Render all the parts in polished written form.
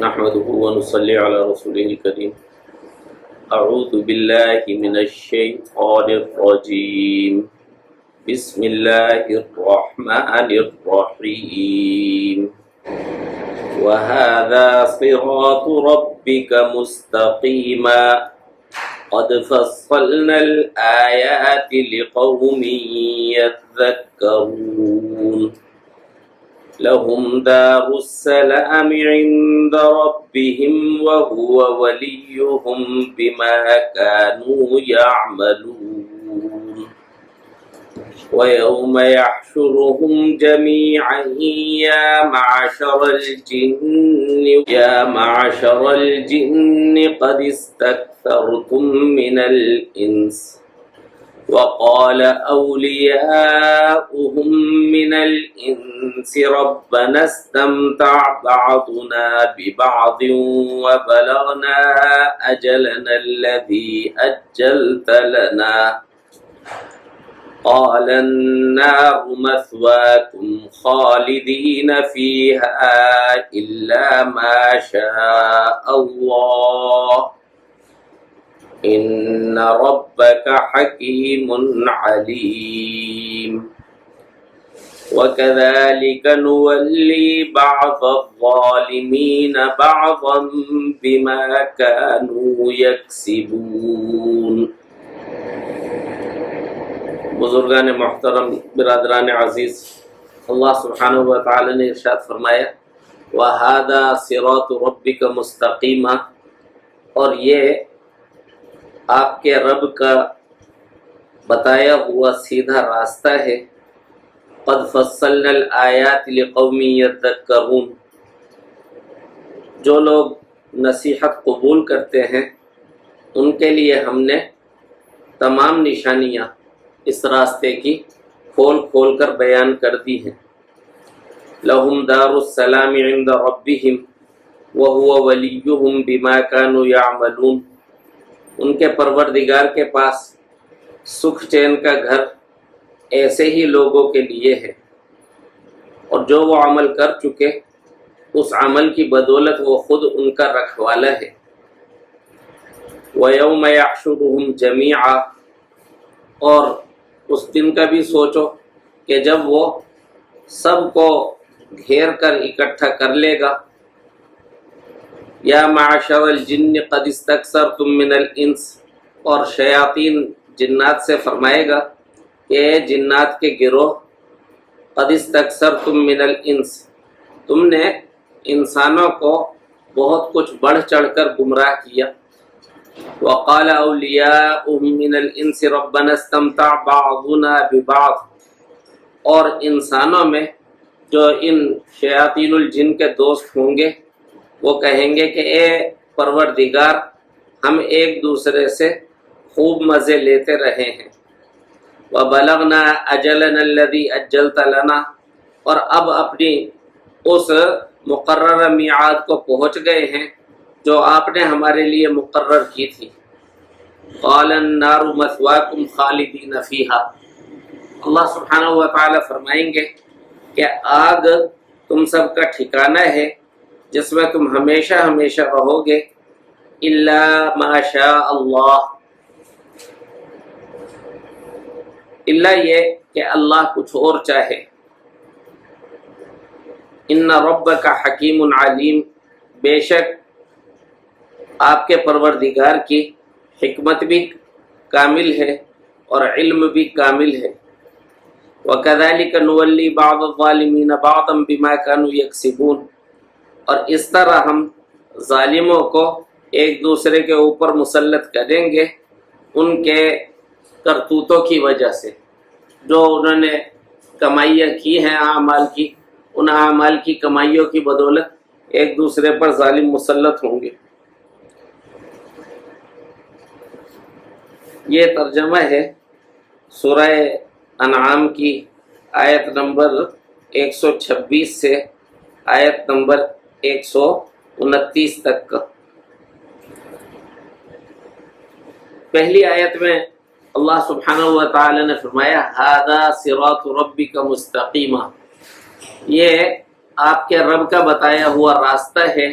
نحمده ونصلي على رسوله الكريم. أعوذ بالله من الشيطان الرجيم. بسم الله الرحمن الرحيم. وهذا صراط ربك مستقيما قد فصلنا الآيات لقوم يذكرون. لهم دار السلام عند ربهم وهو وليهم بما كانوا يعملون. ويوم يحشرهم جميعا يا معشر الجن قد استكثرتم من الإنس وقال أولياؤهم من الإنس ربنا استمتع بعضنا ببعض وبلغنا أجلنا الذي أجلت لنا قال النار مثواكم خالدين فيها إلا ما شاء الله إن ربك حكيم عليم. وكذلك نولي بعض الظالمين بعضا بما كانوا يكسبون. بزرگان محترم، برادران عزیز، اللہ سبحانہ و تعالی نے ارشاد فرمایا وَهَذَا صِرَاطُ رَبِّكَ مُسْتَقِيمًا، اور یہ آپ کے رب کا بتایا ہوا سیدھا راستہ ہے. قد فصلنا الآیات لقوم یذکرون، جو لوگ نصیحت قبول کرتے ہیں ان کے لیے ہم نے تمام نشانیاں اس راستے کی کھول کھول کر بیان کر دی ہیں. لہم دار السلام عند ربہم وہو ولیہم بما کانوا یعملون، ان کے پروردگار کے پاس سکھ چین کا گھر ایسے ہی لوگوں کے لیے ہے، اور جو وہ عمل کر چکے اس عمل کی بدولت وہ خود ان کا رکھوالا ہے. وَيَوْمَ يَحْشُرُهُمْ جَمِيعًا، اور اس دن کا بھی سوچو کہ جب وہ سب کو گھیر کر اکٹھا کر لے گا. یا معشر الجن قد استکثرتم من الانس، اور شیاطین جنات سے فرمائے گا کہ جنات کے گروہ قد استکثرتم من الانس، تم نے انسانوں کو بہت کچھ بڑھ چڑھ کر گمراہ کیا. وقال اولیاؤہم من الانس ربنا استمتع بعضنا ببعض، اور انسانوں میں جو ان شیاطین الجن کے دوست ہوں گے وہ کہیں گے کہ اے پروردگار، ہم ایک دوسرے سے خوب مزے لیتے رہے ہیں. وَبَلَغْنَا أَجَلَنَا الَّذِي أَجَّلْتَ لَنَا، اور اب اپنی اس مقررہ میعاد کو پہنچ گئے ہیں جو آپ نے ہمارے لیے مقرر کی تھی. قَالَ النَّارُ مَثْوَاكُمْ خَالِدِينَ فِيهَا، اللہ سبحانہ و تعالی فرمائیں گے کہ آگ تم سب کا ٹھکانہ ہے جس میں تم ہمیشہ ہمیشہ رہو گے. الا ما شاء اللہ، الا یہ کہ اللہ کچھ اور چاہے. ان ربک حکیم علیم، بے شک آپ کے پروردگار کی حکمت بھی کامل ہے اور علم بھی کامل ہے. وَكَذَلِكَ نُوَلِّي بَعْضَ الظَّالِمِينَ بَعْضًا بِمَا كَانُوا يَكْسِبُونَ، اور اس طرح ہم ظالموں کو ایک دوسرے کے اوپر مسلط کریں گے ان کے کرتوتوں کی وجہ سے، جو انہوں نے کمائیاں کی ہیں اعمال کی، ان اعمال کی کمائیوں کی بدولت ایک دوسرے پر ظالم مسلط ہوں گے. یہ ترجمہ ہے سورہ انعام کی آیت نمبر 126 سے آیت نمبر 129 تک کا. پہلی آیت میں اللہ سبحانہ و تعالی نے فرمایا ھذا صراط ربک مستقیما، یہ آپ کے رب کا بتایا ہوا راستہ ہے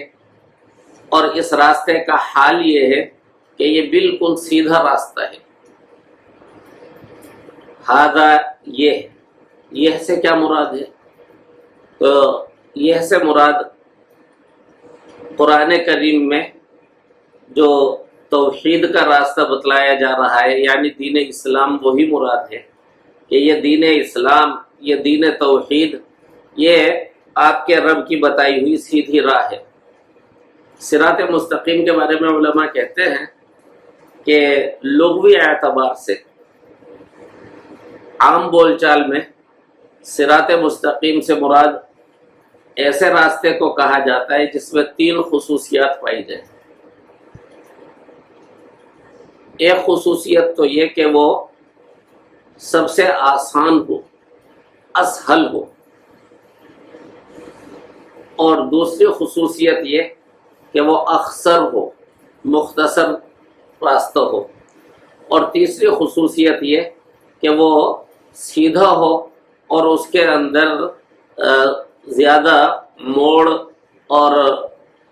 اور اس راستے کا حال یہ ہے کہ یہ بالکل سیدھا راستہ ہے. ہذا یہ سے کیا مراد ہے؟ تو یہ سے مراد قرآن کریم میں جو توحید کا راستہ بتلایا جا رہا ہے، یعنی دین اسلام، وہی مراد ہے کہ یہ دین اسلام، یہ دین توحید، یہ آپ کے رب کی بتائی ہوئی سیدھی راہ ہے. صراط مستقیم کے بارے میں علماء کہتے ہیں کہ لغوی اعتبار سے عام بول چال میں صراط مستقیم سے مراد ایسے راستے کو کہا جاتا ہے جس میں 3 خصوصیات پائی جائیں. ایک خصوصیت تو یہ کہ وہ سب سے آسان ہو، اسہل ہو، اور دوسری خصوصیت یہ کہ وہ اختصر ہو، مختصر راستہ ہو، اور تیسری خصوصیت یہ کہ وہ سیدھا ہو اور اس کے اندر زیادہ موڑ اور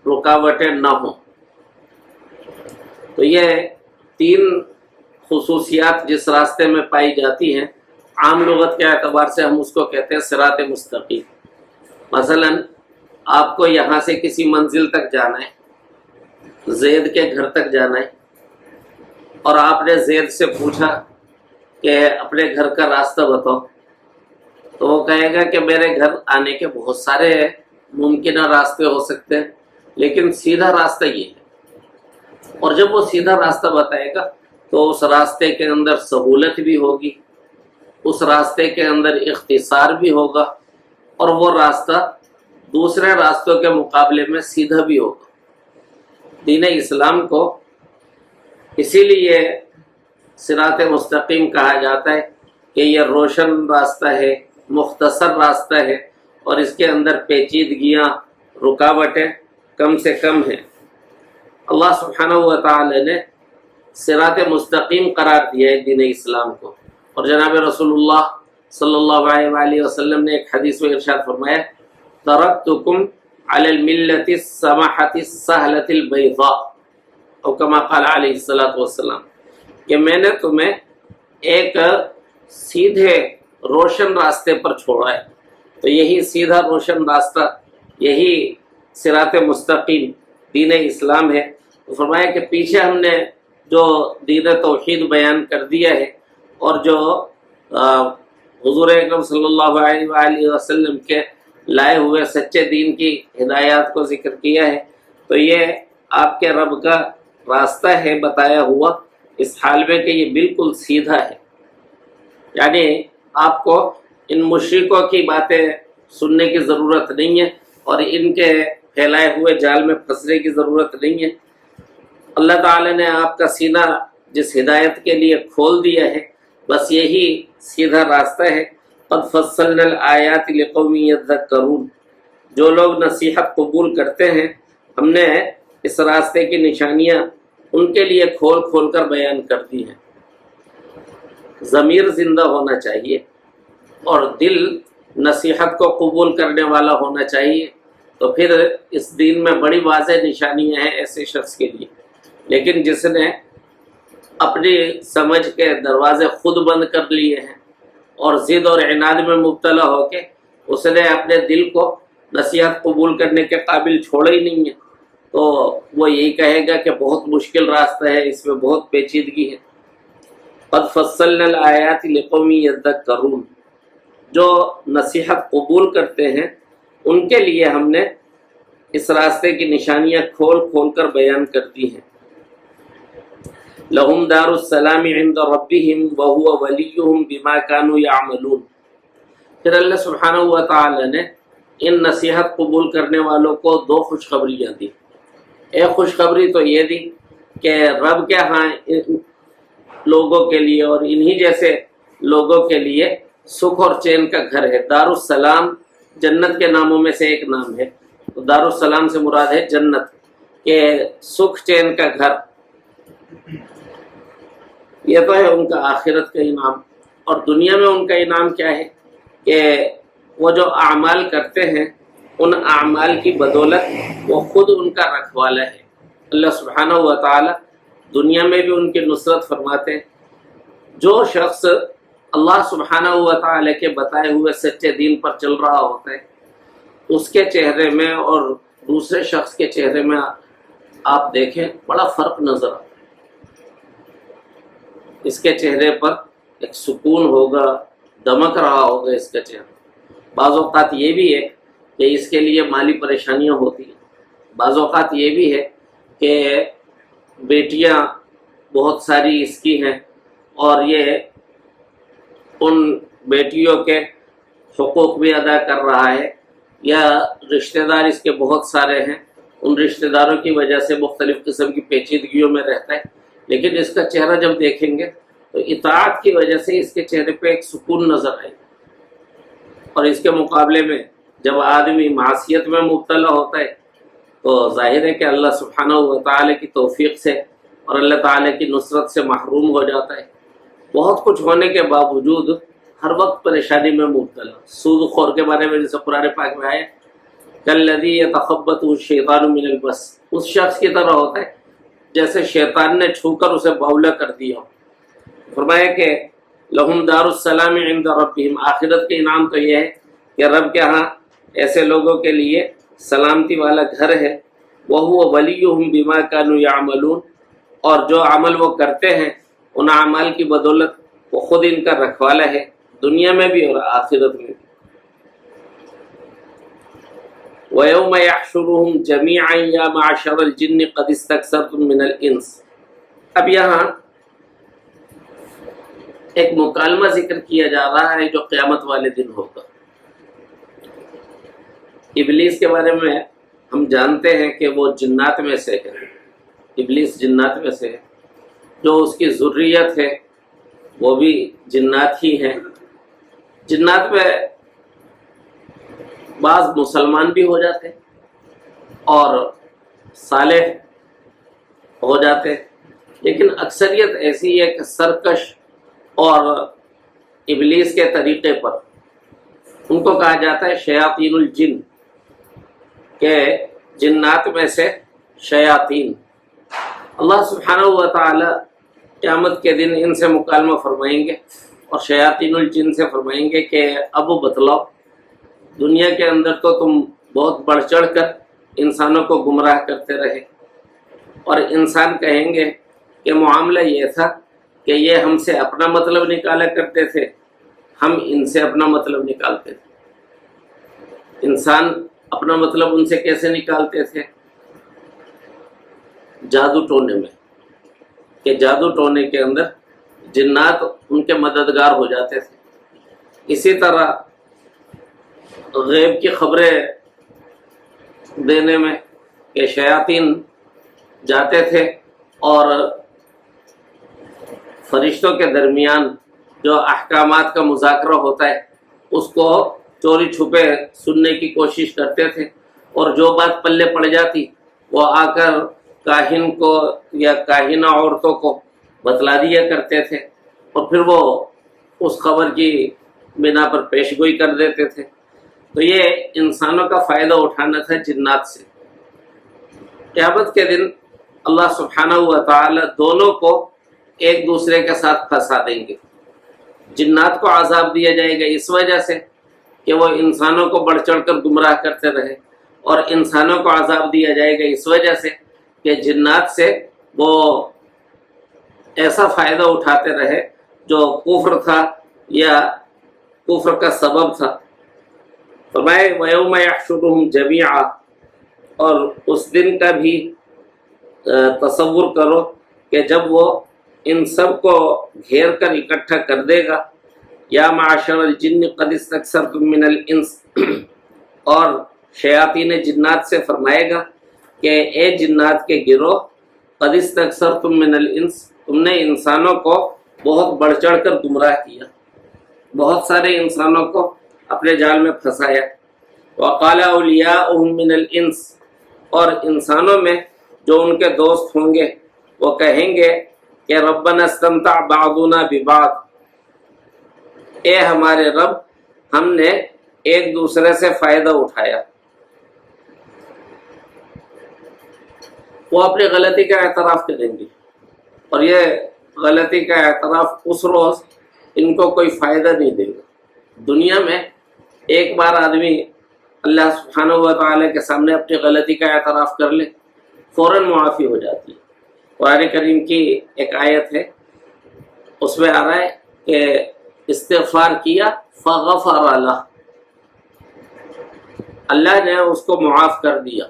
رکاوٹیں نہ ہوں. تو یہ 3 خصوصیات جس راستے میں پائی جاتی ہیں، عام لغت کے اعتبار سے ہم اس کو کہتے ہیں صراط مستقیم. مثلا آپ کو یہاں سے کسی منزل تک جانا ہے، زید کے گھر تک جانا ہے، اور آپ نے زید سے پوچھا کہ اپنے گھر کا راستہ بتاؤ، تو وہ کہے گا کہ میرے گھر آنے کے بہت سارے ممکنہ راستے ہو سکتے ہیں، لیکن سیدھا راستہ یہ ہے. اور جب وہ سیدھا راستہ بتائے گا تو اس راستے کے اندر سہولت بھی ہوگی، اس راستے کے اندر اختصار بھی ہوگا، اور وہ راستہ دوسرے راستوں کے مقابلے میں سیدھا بھی ہوگا. دین اسلام کو اسی لیے صراط مستقیم کہا جاتا ہے کہ یہ روشن راستہ ہے، مختصر راستہ ہے، اور اس کے اندر پیچیدگیاں، رکاوٹیں کم سے کم ہیں. اللہ سبحانہ و تعالی نے صراط مستقیم قرار دیا ہے دین اسلام کو، اور جناب رسول اللہ صلی اللہ علیہ وآلہ وسلم نے ایک حدیث میں ارشاد فرمایا، ترکتکم علی الملۃ السمحۃ السہلۃ البیضاء، او کما قال علیہ الصلوۃ والسلام، کہ میں نے تمہیں ایک سیدھے روشن راستے پر چھوڑا ہے. تو یہی سیدھا روشن راستہ، یہی صراط مستقیم دین اسلام ہے. تو فرمایا کہ پیچھے ہم نے جو دین توحید بیان کر دیا ہے، اور جو حضور اکرم صلی اللہ علیہ وآلہ وسلم کے لائے ہوئے سچے دین کی ہدایات کو ذکر کیا ہے، تو یہ آپ کے رب کا راستہ ہے بتایا ہوا، اس حال میں کہ یہ بالکل سیدھا ہے. یعنی آپ کو ان مشرکوں کی باتیں سننے کی ضرورت نہیں ہے، اور ان کے پھیلائے ہوئے جال میں پھنسنے کی ضرورت نہیں ہے. اللہ تعالی نے آپ کا سینہ جس ہدایت کے لیے کھول دیا ہے، بس یہی سیدھا راستہ ہے. قد فصلنا الآیات لقوم یذکرون، جو لوگ نصیحت قبول کرتے ہیں ہم نے اس راستے کی نشانیاں ان کے لیے کھول کھول کر بیان کر دی ہیں. ضمیر زندہ ہونا چاہیے اور دل نصیحت کو قبول کرنے والا ہونا چاہیے، تو پھر اس دین میں بڑی واضح نشانیاں ہیں ایسے شخص کے لیے. لیکن جس نے اپنی سمجھ کے دروازے خود بند کر لیے ہیں اور ضد اور عناد میں مبتلا ہو کے اس نے اپنے دل کو نصیحت قبول کرنے کے قابل چھوڑا ہی نہیں ہے، تو وہ یہی کہے گا کہ بہت مشکل راستہ ہے، اس میں بہت پیچیدگی ہے. قد فصلنا الآیات لقوم یذکرون، جو نصیحت قبول کرتے ہیں ان کے لیے ہم نے اس راستے کی نشانیاں کھول کھول کر بیان کر دی ہیں. لہم دار السلام عند ربہم وہو ولیہم بما کانوا یعملون. پھر اللہ سبحانہ و تعالی نے ان نصیحت قبول کرنے والوں کو 2 خوشخبریاں دی. ایک خوشخبری تو یہ دی کہ رب کے ہاں لوگوں کے لیے اور انہی جیسے لوگوں کے لیے سکھ اور چین کا گھر ہے. دار السلام جنت کے ناموں میں سے ایک نام ہے، تو دار السلام سے مراد ہے جنت، کہ سکھ چین کا گھر. یہ تو ہے ان کا آخرت کا انعام. اور دنیا میں ان کا انعام کیا ہے کہ وہ جو اعمال کرتے ہیں ان اعمال کی بدولت وہ خود ان کا رکھوالا ہے. اللہ سبحانہ و تعالی دنیا میں بھی ان کی نصرت فرماتے ہیں۔ جو شخص اللہ سبحانہ و تعالی کے بتائے ہوئے سچے دین پر چل رہا ہوتا ہے، اس کے چہرے میں اور دوسرے شخص کے چہرے میں آپ دیکھیں بڑا فرق نظر آتا ہے۔ اس کے چہرے پر ایک سکون ہوگا، دمک رہا ہوگا اس کا چہرہ۔ بعض اوقات یہ بھی ہے کہ اس کے لیے مالی پریشانیاں ہوتی ہیں، بعض اوقات یہ بھی ہے کہ بیٹیاں بہت ساری اس کی ہیں اور یہ ان بیٹیوں کے حقوق بھی ادا کر رہا ہے، یا رشتہ دار اس کے بہت سارے ہیں، ان رشتہ داروں کی وجہ سے مختلف قسم کی پیچیدگیوں میں رہتا ہے، لیکن اس کا چہرہ جب دیکھیں گے تو اطاعت کی وجہ سے اس کے چہرے پہ ایک سکون نظر آئے گا۔ اور اس کے مقابلے میں جب آدمی معصیت میں مبتلا ہوتا ہے تو ظاہر ہے کہ اللہ سبحانہ و تعالی کی توفیق سے اور اللہ تعالی کی نصرت سے محروم ہو جاتا ہے۔ بہت کچھ ہونے کے باوجود ہر وقت پریشانی میں مبتلا۔ سود خور کے بارے میں جیسے قرآن پاک میں آیا کالذی یتخبطہ الشیطان من المس، اس شخص کی طرح ہوتا ہے جیسے شیطان نے چھو کر اسے باولا کر دیا۔ فرمایا کہ لہم دار السلام عند ربہم، آخرت کے انعام تو یہ ہے کہ رب کے ہاں ایسے لوگوں کے لیے سلامتی والا گھر ہے۔ وہو ولیہم بما کانوا یعملون، اور جو عمل وہ کرتے ہیں ان اعمال کی بدولت وہ خود ان کا رکھوالا ہے، دنیا میں بھی اور آخرت میں بھی۔ وَيَوْمَ يَحْشُرُهُمْ جَمِيعًا يَا مَعْشَرَ الْجِنِّ قَدِ اسْتَكْثَرْتُم مِّنَ الْإِنسِ۔ اب یہاں ایک مکالمہ ذکر کیا جا رہا ہے جو قیامت والے دن ہوگا۔ ابلیس کے بارے میں ہم جانتے ہیں کہ وہ جنات میں سے ہے، ابلیس جنات میں سے ہے، جو اس کی ذریت ہے وہ بھی جنات ہی ہیں۔ جنات میں بعض مسلمان بھی ہو جاتے ہیں اور صالح ہو جاتے ہیں، لیکن اکثریت ایسی ہے کہ سرکش اور ابلیس کے طریقے پر ان کو کہا جاتا ہے شیاطین الجن، کہ جنات میں سے شیاطین۔ اللہ سبحانہ و تعالی قیامت کے دن ان سے مکالمہ فرمائیں گے اور شیاطین الجن سے فرمائیں گے کہ اب بتلاؤ، دنیا کے اندر تو تم بہت بڑھ چڑھ کر انسانوں کو گمراہ کرتے رہے، اور انسان کہیں گے کہ معاملہ یہ تھا کہ یہ ہم سے اپنا مطلب نکالا کرتے تھے، ہم ان سے اپنا مطلب نکالتے تھے۔ انسان اپنا مطلب ان سے کیسے نکالتے تھے؟ جادو ٹونے میں، کہ جادو ٹونے کے اندر جنات ان کے مددگار ہو جاتے تھے۔ اسی طرح غیب کی خبریں دینے میں کہ شیاطین جاتے تھے اور فرشتوں کے درمیان جو احکامات کا مذاکرہ ہوتا ہے اس کو چوری چھپے سننے کی کوشش کرتے تھے، اور جو بات پلے پڑ جاتی وہ آ کر کاہن کو یا کاہنہ عورتوں کو بتلا دیا کرتے تھے، اور پھر وہ اس خبر کی بنا پر پیش گوئی کر دیتے تھے۔ تو یہ انسانوں کا فائدہ اٹھانا تھا جنات سے۔ قیامت کے دن اللہ سبحانہ و تعالی دونوں کو ایک دوسرے کے ساتھ پھنسا دیں گے۔ جنات کو عذاب دیا جائے گا اس وجہ سے کہ وہ انسانوں کو بڑھ چڑھ کر گمراہ کرتے رہے، اور انسانوں کو عذاب دیا جائے گا اس وجہ سے کہ جنات سے وہ ایسا فائدہ اٹھاتے رہے جو کفر تھا یا کفر کا سبب تھا۔ فرمائے وَيَوْمَ يَحْشُرُهُمْ جَمِيعًا، اور اس دن کا بھی تصور کرو کہ جب وہ ان سب کو گھیر کر اکٹھا کر دے گا۔ یا معاشر الجن قد استکثرتم من الانس، اور شیاطین جنات سے فرمائے گا کہ اے جنات کے گروہ، قد استکثرتم من الانس، تم نے انسانوں کو بہت بڑھ چڑھ کر گمراہ کیا، بہت سارے انسانوں کو اپنے جال میں پھنسایا۔ وقال اولیاؤہم من الانس، اور انسانوں میں جو ان کے دوست ہوں گے وہ کہیں گے کہ ربنا استمتع بعضنا ببعض، اے ہمارے رب، ہم نے ایک دوسرے سے فائدہ اٹھایا۔ وہ اپنی غلطی کا اعتراف کریں گے، اور یہ غلطی کا اعتراف اس روز ان کو کوئی فائدہ نہیں دے گا۔ دنیا میں ایک بار آدمی اللہ سبحانہ و تعالیٰ کے سامنے اپنی غلطی کا اعتراف کر لے، فوراً معافی ہو جاتی ہے۔ قرآن کریم کی ایک آیت ہے، اس میں آ رہا ہے کہ استغفار کیا فغفر لہ، اللہ نے اس کو معاف کر دیا۔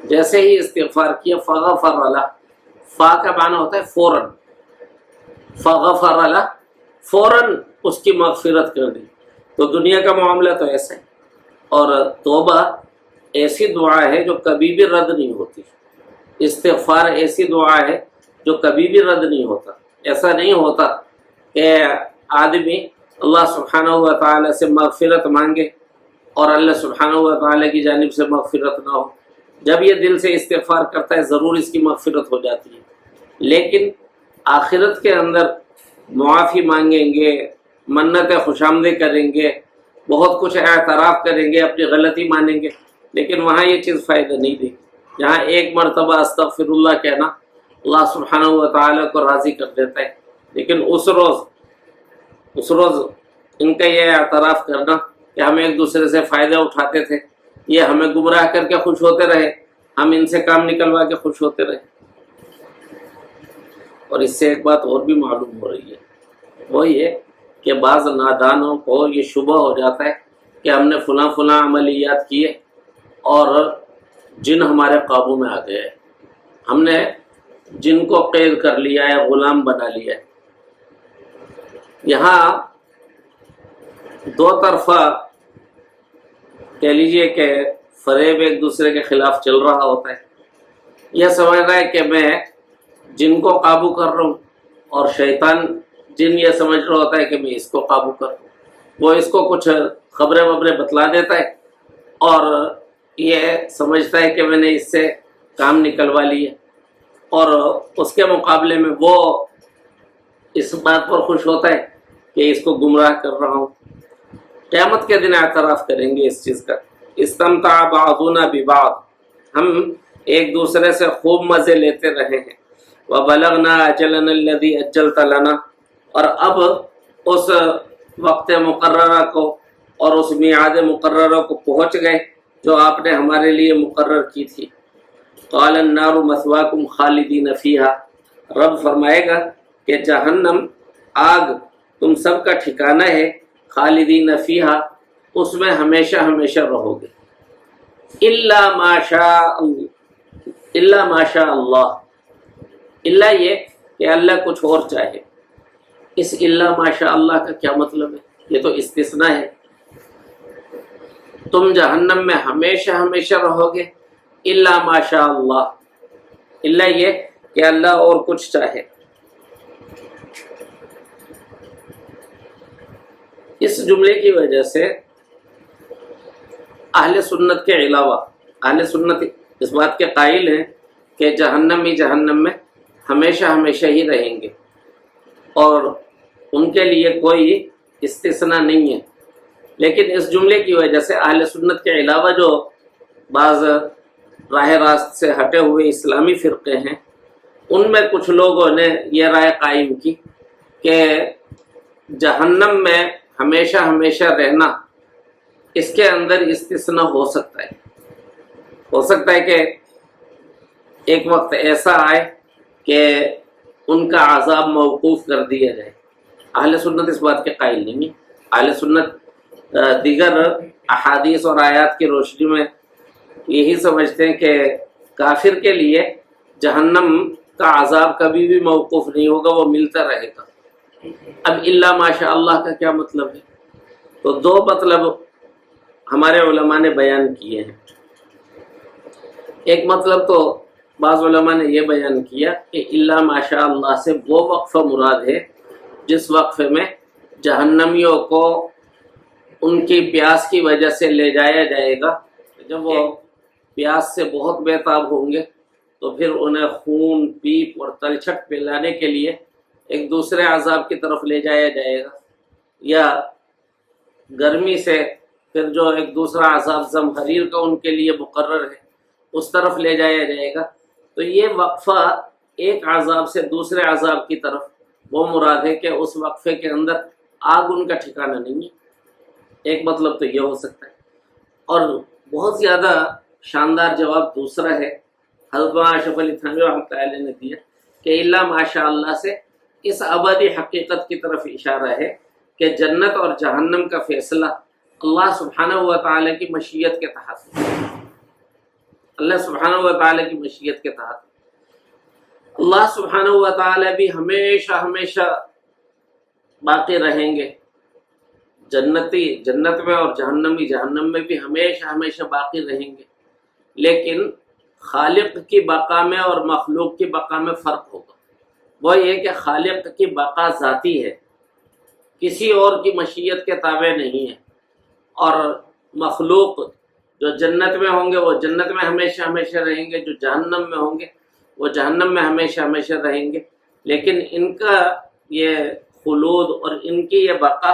جیسے ہی استغفار کیا فغفر لہ، فا کا معنی ہوتا ہے فوراً، فغفر لہ، فوراً اس کی مغفرت کر دی۔ تو دنیا کا معاملہ تو ایسا ہے، اور توبہ ایسی دعا ہے جو کبھی بھی رد نہیں ہوتی، استغفار ایسی دعا ہے جو کبھی بھی رد نہیں ہوتا۔ ایسا نہیں ہوتا کہ آدمی اللہ سبحانہ و تعالیٰ سے مغفرت مانگے اور اللہ سبحانہ و تعالیٰ کی جانب سے مغفرت نہ ہو۔ جب یہ دل سے استغفار کرتا ہے ضرور اس کی مغفرت ہو جاتی ہے، لیکن آخرت کے اندر معافی مانگیں گے، منت خوش آمدید کریں گے، بہت کچھ اعتراف کریں گے، اپنی غلطی مانیں گے، لیکن وہاں یہ چیز فائدہ نہیں دے گی۔ یہاں ایک مرتبہ استغفر اللہ کہنا اللہ سبحانہ و تعالیٰ کو راضی کر دیتا ہے، لیکن اس روز ان کا یہ اعتراف کرنا کہ ہم ایک دوسرے سے فائدہ اٹھاتے تھے، یہ ہمیں گمراہ کر کے خوش ہوتے رہے، ہم ان سے کام نکلوا کے خوش ہوتے رہے۔ اور اس سے ایک بات اور بھی معلوم ہو رہی ہے، وہ یہ کہ بعض نادانوں کو یہ شبہ ہو جاتا ہے کہ ہم نے فلاں عملیات کیے اور جن ہمارے قابو میں آ گئے، ہم نے جن کو قید کر لیا ہے، غلام بنا لیا ہے۔ یہاں دو طرفہ کہہ لیجئے کہ فریب ایک دوسرے کے خلاف چل رہا ہوتا ہے۔ یہ سمجھ رہا ہے کہ میں جن کو قابو کر رہا ہوں، اور شیطان جن یہ سمجھ رہا ہوتا ہے کہ میں اس کو قابو کر رہا ہوں۔ وہ اس کو کچھ خبریں وبریں بتلا دیتا ہے اور یہ سمجھتا ہے کہ میں نے اس سے کام نکلوا لیے، اور اس کے مقابلے میں وہ اس بات پر خوش ہوتا ہے کہ اس کو گمراہ کر رہا ہوں۔ قیامت کے دن اعتراف کریں گے اس چیز کا، استمتع بعضنا ببعض، ہم ایک دوسرے سے خوب مزے لیتے رہے ہیں۔ وبلغنا اجلنا الذی اجلت لنا، اور اب اس وقت مقررہ کو اور اس میعاد مقررہ کو پہنچ گئے جو آپ نے ہمارے لیے مقرر کی تھی۔ قال النار مثواکم خالدین فیہا، رب فرمائے گا کہ جہنم آگ تم سب کا ٹھکانہ ہے، خالدین فیہا، اس میں ہمیشہ ہمیشہ رہو گے، الا ما شاء اللہ، الا یہ کہ اللہ کچھ اور چاہے۔ اس الا ما شاء اللہ کا کیا مطلب ہے؟ یہ تو استثناء ہے۔ تم جہنم میں ہمیشہ ہمیشہ رہو گے، الا ما شاء اللہ، الا یہ کہ اللہ اور کچھ چاہے۔ اس جملے کی وجہ سے اہل سنت کے علاوہ اہل سنت اس بات کے قائل ہیں کہ جہنمی جہنم میں ہمیشہ ہمیشہ ہی رہیں گے، اور ان کے لیے کوئی استثناء نہیں ہے۔ لیکن اس جملے کی وجہ سے اہل سنت کے علاوہ جو بعض راہ راست سے ہٹے ہوئے اسلامی فرقے ہیں، ان میں کچھ لوگوں نے یہ رائے قائم کی کہ جہنم میں ہمیشہ ہمیشہ رہنا، اس کے اندر استثناء ہو سکتا ہے کہ ایک وقت ایسا آئے کہ ان کا عذاب موقوف کر دیا جائے۔ اہل سنت اس بات کے قائل نہیں ہے۔ اہل سنت دیگر احادیث اور آیات کی روشنی میں یہی سمجھتے ہیں کہ کافر کے لیے جہنم کا عذاب کبھی بھی موقوف نہیں ہوگا، وہ ملتا رہے گا۔ اب الا ماشاء اللہ کا کیا مطلب ہے؟ تو دو مطلب ہمارے علماء نے بیان کیے ہیں۔ ایک مطلب تو بعض علماء نے یہ بیان کیا کہ الا ماشاء اللہ سے وہ وقفہ مراد ہے جس وقفے میں جہنمیوں کو ان کی پیاس کی وجہ سے لے جایا جائے گا۔ جب وہ پیاس سے بہت بے تاب ہوں گے تو پھر انہیں خون، پیپ اور تلچھٹ پلانے کے لیے ایک دوسرے عذاب کی طرف لے جایا جائے گا، یا گرمی سے پھر جو ایک دوسرا عذاب زمہریر کا ان کے لیے مقرر ہے اس طرف لے جایا جائے گا۔ تو یہ وقفہ ایک عذاب سے دوسرے عذاب کی طرف، وہ مراد ہے کہ اس وقفے کے اندر آگ ان کا ٹھکانہ نہیں ہے۔ ایک مطلب تو یہ ہو سکتا ہے، اور بہت زیادہ شاندار جواب دوسرا ہے، حضرت اشرف علی تھانوی رحمۃ اللہ علیہ نے دیا کہ اللہ ماشاء اللہ سے اس ابدی حقیقت کی طرف اشارہ ہے کہ جنت اور جہنم کا فیصلہ اللہ سبحانہ و تعالیٰ کی مشیت کے تحت، اللہ سبحانہ و تعالیٰ کی مشیت کے تحت۔ اللہ سبحانہ و تعالیٰ بھی ہمیشہ ہمیشہ باقی رہیں گے، جنتی جنت میں اور جہنمی جہنم میں بھی ہمیشہ ہمیشہ باقی رہیں گے، لیکن خالق کی بقا میں اور مخلوق کی بقا میں فرق ہوگا۔ وہ یہ کہ خالق کی بقا ذاتی ہے، کسی اور کی مشیت کے تابع نہیں ہے، اور مخلوق جو جنت میں ہوں گے وہ جنت میں ہمیشہ ہمیشہ رہیں گے، جو جہنم میں ہوں گے وہ جہنم میں ہمیشہ ہمیشہ رہیں گے، لیکن ان کا یہ خلود اور ان کی یہ بقا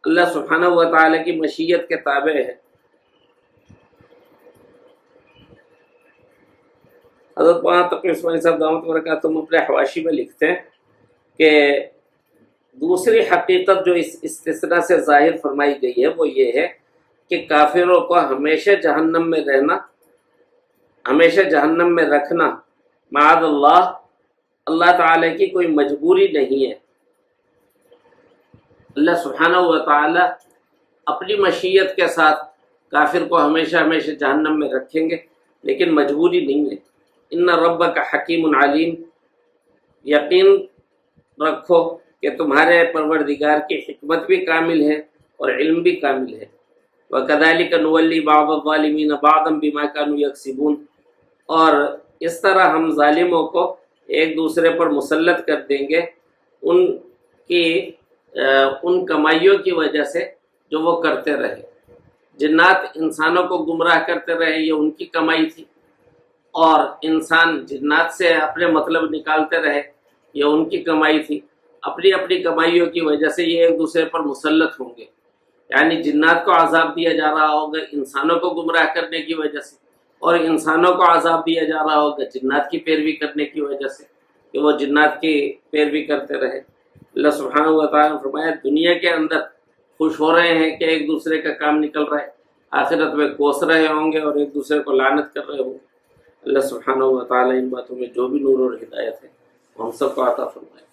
اللہ سبحانہ و تعالیٰ کی مشیت کے تابع ہے۔ حضرت مولانا تقی عثمانی صاحب دامت برکاتہم اپنے حواشی میں لکھتے ہیں کہ دوسری حقیقت جو اس استثناء سے ظاہر فرمائی گئی ہے وہ یہ ہے کہ کافروں کو ہمیشہ جہنم میں رہنا، ہمیشہ جہنم میں رکھنا معاذ اللہ، اللہ تعالیٰ کی کوئی مجبوری نہیں ہے۔ اللہ سبحانہ و تعالیٰ اپنی مشیت کے ساتھ کافر کو ہمیشہ ہمیشہ جہنم میں رکھیں گے، لیکن مجبوری نہیں ہے۔ ان ربک حکیم علیم، یقین رکھو کہ تمہارے پروردگار کی حکمت بھی کامل ہے اور علم بھی کامل ہے۔ وَكَذَلِكَ نُوَلِّي بَعْضَ الظَّالِمِينَ بَعْضًا بِمَا كَانُوا يَكْسِبُونَ، اور اس طرح ہم ظالموں کو ایک دوسرے پر مسلط کر دیں گے ان کمائیوں کی وجہ سے جو وہ کرتے رہے۔ جنات انسانوں کو گمراہ کرتے رہے، یہ ان کی کمائی تھی، اور انسان جنات سے اپنے مطلب نکالتے رہے، یہ ان کی کمائی تھی۔ اپنی اپنی کمائیوں کی وجہ سے یہ ایک دوسرے پر مسلط ہوں گے، یعنی جنات کو عذاب دیا جا رہا ہوگا انسانوں کو گمراہ کرنے کی وجہ سے، اور انسانوں کو عذاب دیا جا رہا ہوگا جنات کی پیروی کرنے کی وجہ سے، کہ وہ جنات کی پیروی کرتے رہے۔ اللہ سبحانہ و تعالیٰ نے فرمایا دنیا کے اندر خوش ہو رہے ہیں کہ ایک دوسرے کا کام نکل رہا ہے، آخرت میں کوس رہے ہوں گے اور ایک دوسرے کو لعنت کر رہے ہوں گے۔ اللہ سبحانہ و تعالیٰ ان باتوں میں جو بھی نور اور ہدایت ہے وہ ہم سب کو عطا فرمائے۔